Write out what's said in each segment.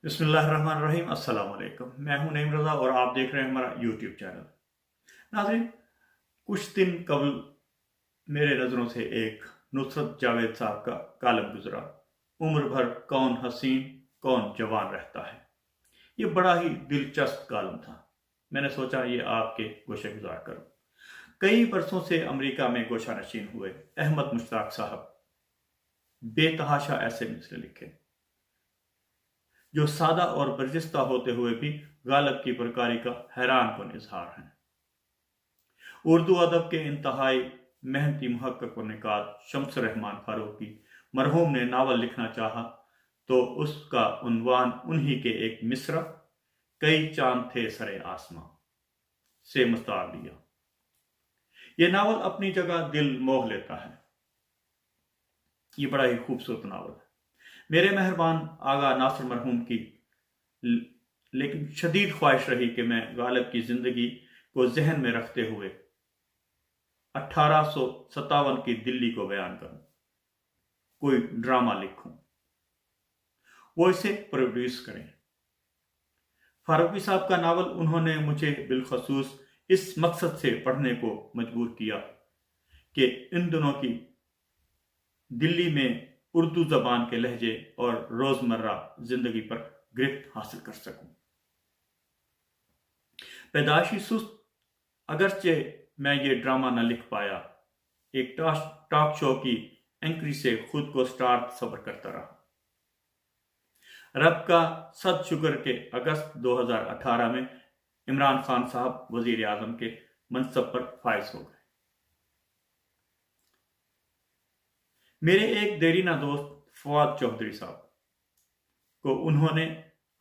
बिस्मिल्लाहिर्रहमानिर्रहीम। अस्सलाम वालेकुम। मैं हूं नईम रज़ा और आप देख रहे हैं हमारा यूट्यूब चैनल। नाज़रीन, कुछ दिन कबल मेरे नज़रों से एक नुसरत जावेद साहब का कालम गुजरा, उम्र भर कौन हसीन कौन जवान रहता है। ये बड़ा ही दिलचस्प कालम था। मैंने सोचा ये आपके गोशे गुजार करूं। कई बरसों से अमेरिका में गोशा नशीन हुए अहमद मुश्ताक साहब बेतहाशा ऐसे मिसरे लिखे जो सादा और बर्जिस्ता होते हुए भी गालिब की प्रकारी का हैरान कन इजहार है। उर्दू अदब के इंतहाई मेहनती मुहक्किक व निकात शम्स रहमान फारूकी मरहूम ने नावल लिखना चाहा तो उसका उन्वान उन्हीं के एक मिसरा कई चांद थे सरे आसमां से मुस्तार लिया। यह नावल अपनी जगह दिल मोह लेता है। ये बड़ा ही खूबसूरत नावल है। मेरे मेहरबान आगा नासिर मरहूम की लेकिन शदीद ख्वाहिश रही कि मैं गालिब की जिंदगी को जहन में रखते हुए 1857 की दिल्ली को बयान करूं, कोई ड्रामा लिखूं, वो इसे प्रोड्यूस करें। फारूकी साहब का नावल उन्होंने मुझे बिलखसूस इस मकसद से पढ़ने को मजबूर किया कि इन दिनों की दिल्ली में उर्दू जबान के लहजे और रोजमर्रा जिंदगी पर गिरफ्त हासिल कर सकूं। पैदाइशी सुस्त अगरचे मैं ये ड्रामा न लिख पाया, एक टॉक शो की एंकरी से खुद को स्टार सबर करता रहा। रब का सद शुक्र के अगस्त 2018 में इमरान खान साहब वजीर आजम के मनसब पर फाइज हो गए। मेरे एक देरीना दोस्त फवाद चौधरी साहब को उन्होंने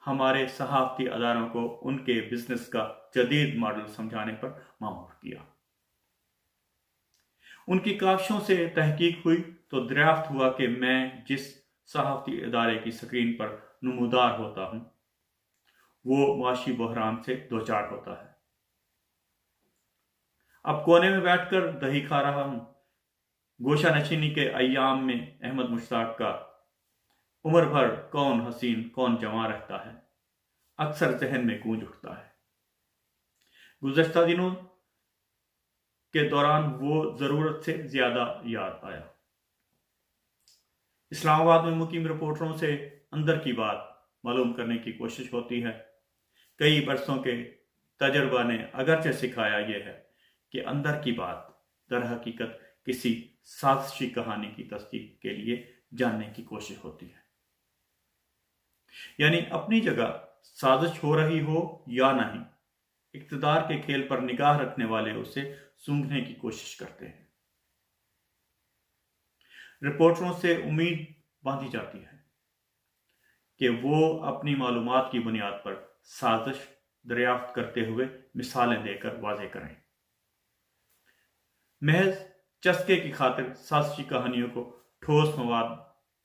हमारे सहाफती अदारों को उनके बिजनेस का जदीद मॉडल समझाने पर मामूर किया। उनकी काविशों से तहकीक हुई तो दरियाफ्त हुआ कि मैं जिस सहाफती इदारे की स्क्रीन पर नमूदार होता हूं वो मुआशी बहरान से दो चार होता है। अब कोने में बैठकर दही खा रहा हूं। गोशा नशीनी के अय्याम में अहमद मुश्ताक का उम्र भर कौन हसीन कौन जवां रहता है अक्सर जहन में गूंज उठता है। गुज़श्ता दिनों के दौरान वो जरूरत से ज्यादा याद आया। इस्लामाबाद में मुकीम रिपोर्टरों से अंदर की बात मालूम करने की कोशिश होती है। कई बरसों के तजर्बा ने अगरचे सिखाया यह है कि अंदर की बात दर हकीकत किसी साजिशी कहानी की तस्दीक के लिए जानने की कोशिश होती है। यानी अपनी जगह साजिश हो रही हो या नहीं, इक्तदार के खेल पर निगाह रखने वाले उसे सूंघने की कोशिश करते हैं। रिपोर्टरों से उम्मीद बांधी जाती है कि वो अपनी मालूमात की बुनियाद पर साजिश दरियाफ्त करते हुए मिसालें देकर वाज़ेह करें। महज चस्के की खातिर साजिशी कहानियों को ठोस मवाद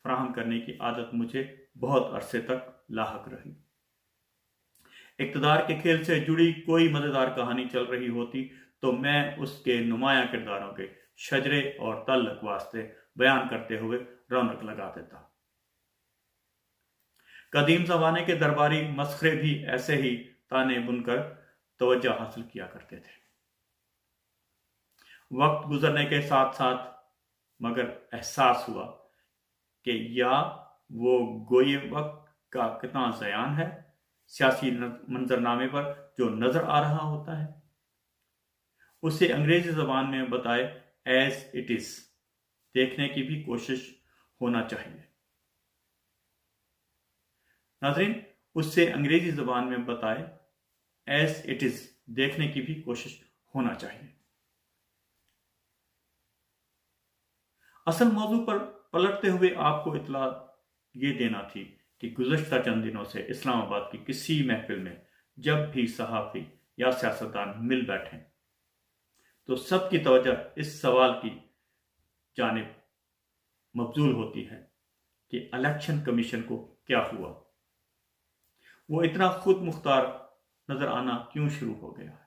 फराहम करने की आदत मुझे बहुत अरसे तक लाहक रही। इक्तदार के खेल से जुड़ी कोई मजेदार कहानी चल रही होती तो मैं उसके नुमायां किरदारों के शजरे और तल्लक वास्ते बयान करते हुए रौनक लगा देता। कदीम जमाने के दरबारी मस्खरे भी ऐसे ही ताने बुनकर तवज्जो हासिल किया करते थे। वक्त गुजरने के साथ साथ मगर एहसास हुआ कि या वो गोए वक्त का कितना ज़यान है सियासी मंजरनामे पर जो नजर आ रहा होता है, उसे अंग्रेजी जबान में बताए एज इट इज देखने की भी कोशिश होना चाहिए। नाज़रीन, उससे अंग्रेजी जबान में बताए एज इट इज देखने की भी कोशिश होना चाहिए। असल मौजू पर पलटते हुए आपको इतला ये देना थी कि गुज़श्ता चंद दिनों से इस्लामाबाद की किसी महफिल में जब भी सहाफ़ी या सियासतदान मिल बैठे तो सबकी तवज्जो इस सवाल की जानिब मबजूल होती है कि इलेक्शन कमीशन को क्या हुआ, वो इतना खुद मुख्तार नजर आना क्यों शुरू हो गया है।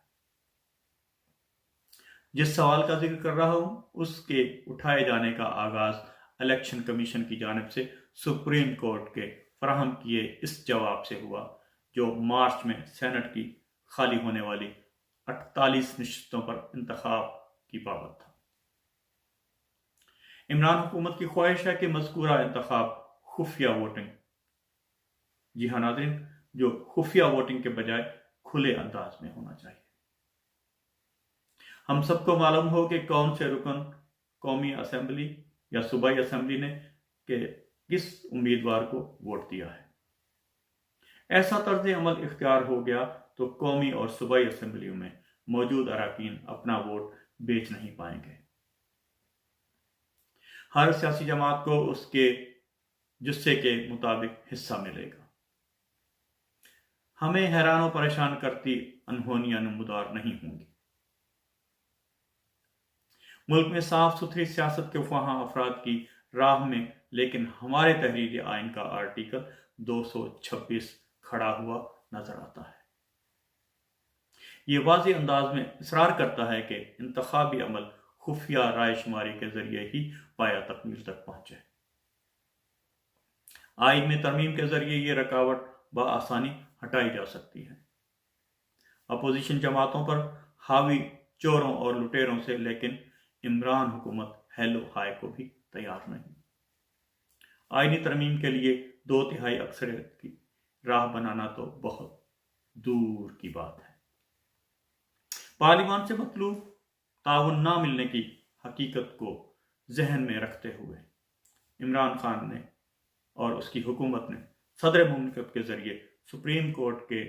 जिस सवाल का जिक्र कर रहा हूं उसके उठाए जाने का आगाज इलेक्शन कमीशन की जानिब से सुप्रीम कोर्ट के فراہم کیے اس جواب سے ہوا جو مارچ میں سینٹ کی خالی ہونے والی 48 نشستوں پر انتخاب کی بابت تھا۔ عمران حکومت کی خواہش ہے کہ مذکورہ انتخاب خفیہ ووٹنگ، جی ہاں ناظرین، جو خفیہ ووٹنگ کے بجائے کھلے انداز میں ہونا چاہیے۔ ہم سب کو معلوم ہو کہ کون سے رکن قومی اسمبلی یا صوبائی اسمبلی نے کہ کس امیدوار کو ووٹ دیا ہے۔ ایسا طرز عمل اختیار ہو گیا تو قومی اور صوبائی اسمبلیوں میں موجود اراکین اپنا ووٹ بیچ نہیں پائیں گے۔ ہر سیاسی جماعت کو اس کے جسے کے مطابق حصہ ملے گا۔ ہمیں حیران و پریشان کرتی انہونیاں نمودار نہیں ہوں گی۔ ملک میں صاف ستھری سیاست کے خواہاں افراد کی راہ میں لیکن ہمارے تحریری آئین کا آرٹیکل 226 کھڑا ہوا نظر آتا ہے۔ یہ واضح انداز میں اصرار کرتا ہے کہ انتخابی عمل خفیہ رائے شماری کے ذریعے ہی پایہ تکمیل تک پہنچے۔ آئین میں ترمیم کے ذریعے یہ رکاوٹ بآسانی ہٹائی جا سکتی ہے۔ اپوزیشن جماعتوں پر حاوی چوروں اور لٹیروں سے لیکن عمران حکومت ہیلو ہائے کو بھی تیار نہیں۔ آئینی ترمیم کے لیے 2/3 اکثریت کی راہ بنانا تو بہت دور کی بات ہے۔ پارلیمان سے مطلوب تعاون نہ ملنے کی حقیقت کو ذہن میں رکھتے ہوئے عمران خان نے اور اس کی حکومت نے صدر مملکت کے ذریعے سپریم کورٹ کے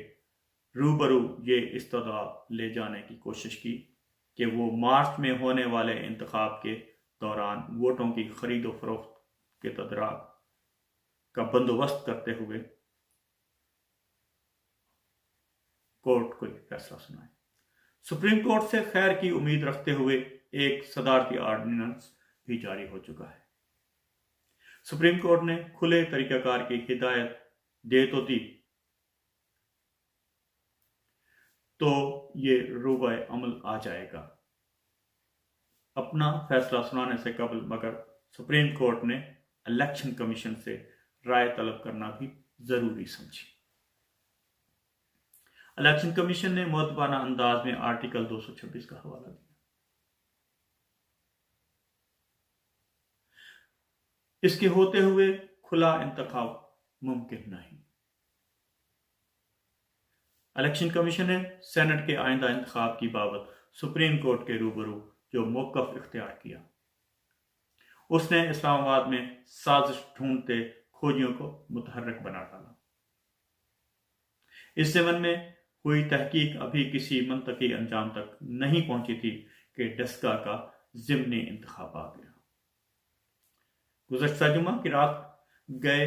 روبرو یہ استدعا لے جانے کی کوشش کی کہ وہ مارچ میں ہونے والے انتخاب کے دوران ووٹوں کی خرید و فروخت کے تدارک کا بندوبست کرتے ہوئے کورٹ کو فیصلہ سنائے۔ سپریم کورٹ سے خیر کی امید رکھتے ہوئے ایک صدارتی آرڈیننس بھی جاری ہو چکا ہے۔ سپریم کورٹ نے کھلے طریقہ کار کی ہدایت دے تو دی تو یہ روبہ عمل آ جائے گا۔ اپنا فیصلہ سنانے سے قبل مگر سپریم کورٹ نے الیکشن کمیشن سے رائے طلب کرنا بھی ضروری سمجھی۔ الیکشن کمیشن نے معتبرانہ انداز میں آرٹیکل 226 کا حوالہ دیا۔ اس کے ہوتے ہوئے کھلا انتخاب ممکن نہیں۔ الیکشن کمیشن نے سینٹ کے آئندہ انتخاب کی بابت سپریم کورٹ کے روبرو جو موقف اختیار کیا، اس نے اسلام آباد میں سازش ڈھونڈتے کھوجیوں کو متحرک بنا ڈالا۔ اس ضمن میں ہوئی تحقیق ابھی کسی منطقی انجام تک نہیں پہنچی تھی کہ ڈسکا کا ضمنی انتخاب آ گیا۔ گزشتہ جمعہ کی رات گئے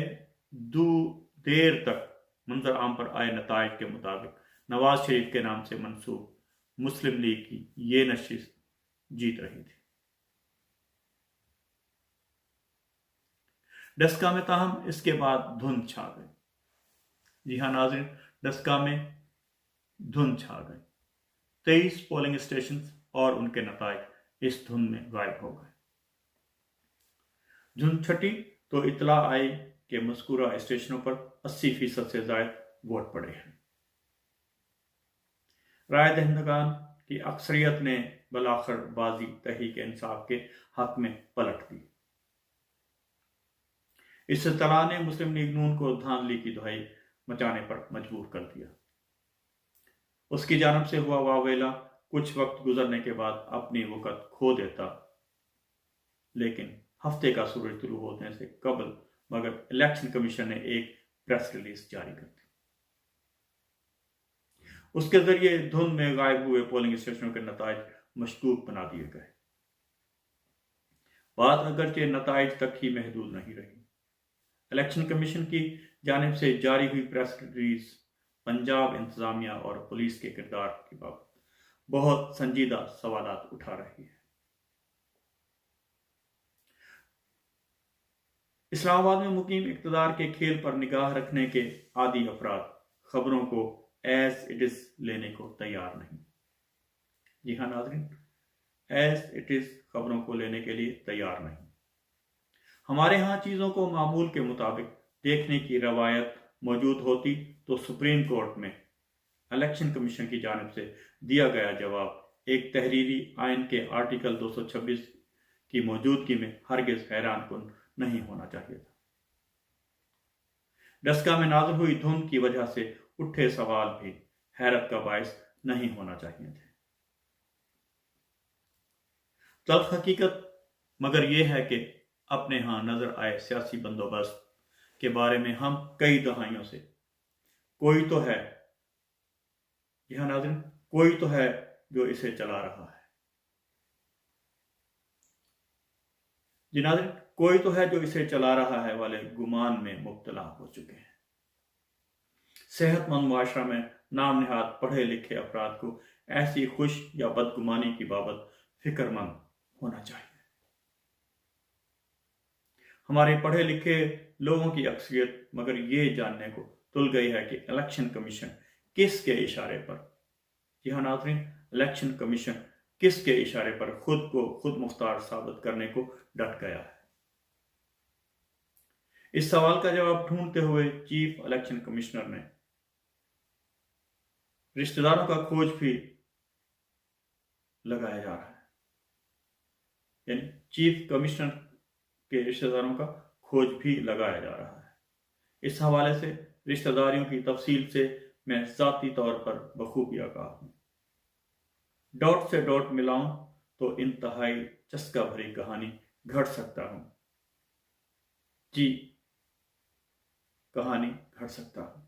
دیر تک منظر عام پر آئے نتائج کے مطابق نواز شریف کے نام سے منسوب مسلم لیگ کی یہ نشست جیت رہی تھی۔ ڈسکا میں تاہم اس کے بعد دھند چھا گئی۔ جی ہاں ناظرین، ڈسکا میں دھند چھا گئی۔ 23 پولنگ اسٹیشنز اور ان کے نتائج اس دھند میں غائب ہو گئے۔ دھند چھٹی تو اطلاع آئی کہ مذکورہ اسٹیشنوں پر 80% سے زائد ووٹ پڑے ہیں۔ رائے دہندگان کی اکثریت نے بالآخر بازی تحریک انصاف کے حق میں پلٹ دی۔ اس اطلاع نے مسلم لیگ نون کو دھاندلی کی دہائی مچانے پر مجبور کر دیا۔ اس کی جانب سے ہوا واویلا کچھ وقت گزرنے کے بعد اپنی وقت کھو دیتا، لیکن ہفتے کا سورج طلوع ہونے سے قبل مگر الیکشن کمیشن نے ایک پریس ریلیز جاری کر دی۔ اس کے ذریعے دھند میں غائب ہوئے پولنگ اسٹیشنوں کے نتائج مشکوک بنا دیے گئے۔ بات اگرچہ نتائج تک ہی محدود نہیں رہی۔ الیکشن کمیشن کی جانب سے جاری ہوئی پریس ریلیز پنجاب انتظامیہ اور پولیس کے کردار کی بابت بہت سنجیدہ سوالات اٹھا رہی ہے۔ اسلام آباد میں مقیم اقتدار کے کھیل پر نگاہ رکھنے کے عادی افراد خبروں کو ایز اٹ از لینے کو تیار نہیں۔ جی ہاں ناظرین، ایز اٹ از خبروں کو لینے کے لیے تیار نہیں۔ ہمارے ہاں چیزوں کو معمول کے مطابق देखने की रवायत मौजूद होती तो सुप्रीम कोर्ट में इलेक्शन कमीशन की जानिब से दिया गया जवाब एक तहरीरी आइन के आर्टिकल 226 की मौजूदगी में हरगिज हैरानकुन नहीं होना चाहिए था। डस्का में नाज़िल हुई धुंध की वजह से उठे सवाल भी हैरत का बायस नहीं होना चाहिए थे। तल्ख हकीकत मगर यह है कि अपने यहाँ नजर आए सियासी बंदोबस्त के बारे में हम कई दहाइयों से कोई तो है, जी हाँ नाज़रीन, कोई तो है जो इसे चला रहा है। जी नाज़रीन, कोई तो है जो इसे चला रहा है वाले गुमान में मुब्तला हो चुके हैं। सेहतमंद मुआशरा में नाम निहाद पढ़े लिखे अफराद को ऐसी खुश या बदगुमानी की बाबत फिक्रमंद होना चाहिए। हमारे पढ़े लिखे लोगों की अक्सरियत मगर ये जानने को तुल गई है कि इलेक्शन कमीशन किसके इशारे पर, जी हाँ नाज़रीन, इलेक्शन कमीशन किसके इशारे पर खुद को खुद मुख्तार साबित करने को डट गया है। इस सवाल का जवाब ढूंढते हुए चीफ इलेक्शन कमिश्नर ने रिश्तेदारों का खोज भी लगाया जा रहा है, यानी चीफ कमिश्नर के रिश्तेदारों का खोज भी लगाया जा रहा है। इस हवाले से रिश्तेदारियों की तफसील से मैं ज़ाती तौर पर बखूबी आगाह हूँ। डॉट से डॉट मिलाऊं तो इंतहाई चस्का भरी कहानी घड़ सकता हूँ, जी कहानी घड़ सकता हूँ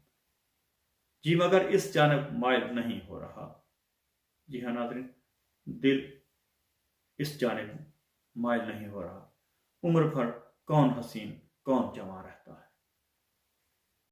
जी, मगर इस जानब मायल नहीं हो रहा। जी हाँ नाज़रीन, दिल इस जानब मायल नहीं हो रहा। उम्र भर कौन हसीन कौन जमा रहता है।